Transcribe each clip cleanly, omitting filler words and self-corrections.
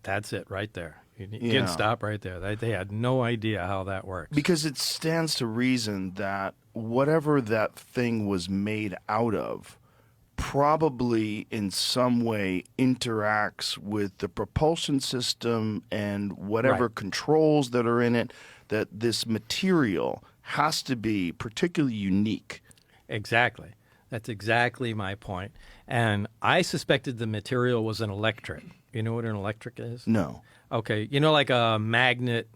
That's it right there. You Yeah. can stop right there. They had no idea how that works. Because it stands to reason that whatever that thing was made out of probably in some way interacts with the propulsion system and whatever Right. controls that are in it, that this material has to be particularly unique. Exactly. That's exactly my point. And I suspected the material was an electric. You know what an electric is? No. Okay. You know, like a magnet,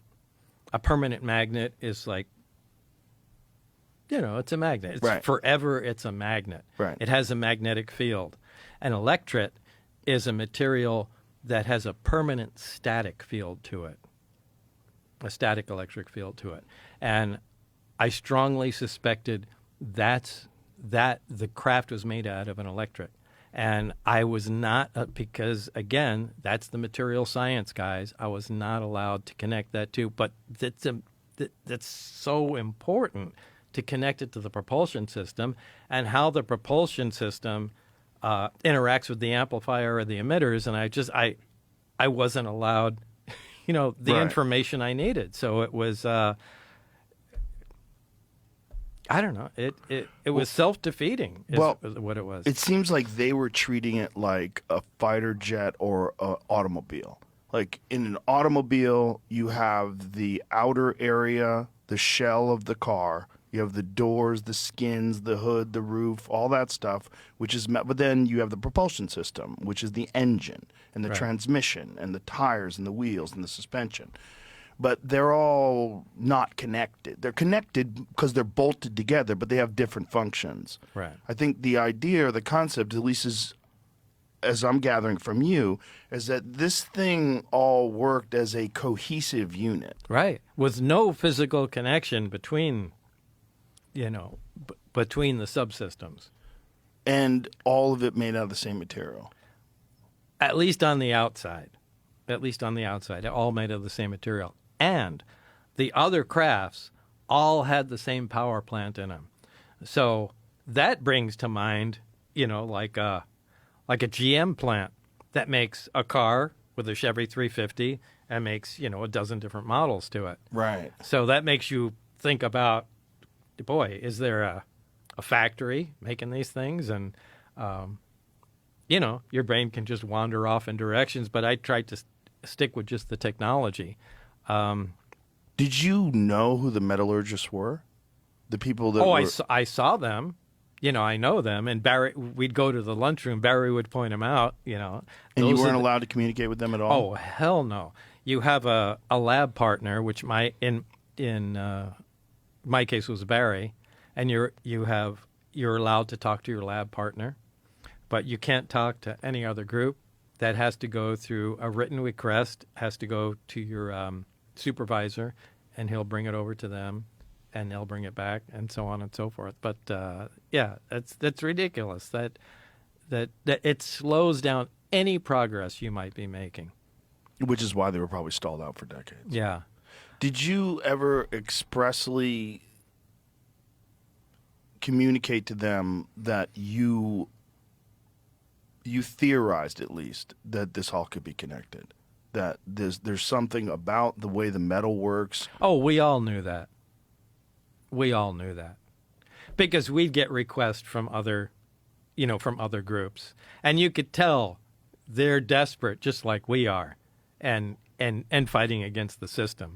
a permanent magnet is like, you know, it's a magnet. It's Right. forever. It's a magnet. Right. It has a magnetic field. An electret is a material that has a permanent static field to it, a static electric field to it. And I strongly suspected that the craft was made out of an electric. And I was not, because again, that's the material science guys, I was not allowed to connect that to. But that's so important to connect it to the propulsion system and how the propulsion system interacts with the amplifier or the emitters. And I wasn't allowed, you know, the Right. information I needed. So it was, I don't know. It was self-defeating is what it was. It seems like they were treating it like a fighter jet or an automobile. Like in an automobile, you have the outer area, the shell of the car. You have the doors, the skins, the hood, the roof, all that stuff, which is but then you have the propulsion system, which is the engine and the Right. transmission and the tires and the wheels and the suspension. But they're all not connected. They're connected because they're bolted together, but they have different functions. Right. I think the idea or the concept, at least as I'm gathering from you, is that this thing all worked as a cohesive unit. Right. With no physical connection between, you know, between the subsystems. And all of it made out of the same material. At least on the outside. At least on the outside. All made of the same material. And the other crafts all had the same power plant in them. So that brings to mind, you know, like a GM plant that makes a car with a Chevy 350 and makes, you know, a dozen different models to it. Right. So that makes you think about, boy, is there a factory making these things? And, you know, your brain can just wander off in directions, but I tried to stick with just the technology. Did you know who the metallurgists were? The people that I saw them. You know, I know them. And Barry, we'd go to the lunchroom. Barry would point them out, you know. And you weren't allowed to communicate with them at all? Oh, hell no. You have a lab partner, which in my case was Barry, and you're allowed to talk to your lab partner, but you can't talk to any other group. That has to go through a written request, has to go to your supervisor, and he'll bring it over to them, and they'll bring it back, and so on and so forth. But yeah, that's ridiculous. That it slows down any progress you might be making. Which is why they were probably stalled out for decades. Yeah. Did you ever expressly communicate to them that you theorized, at least, that this all could be connected? That there's something about the way the metal works? Oh, we all knew that. We all knew that. Because we'd get requests from other groups. And you could tell they're desperate, just like we are, and fighting against the system.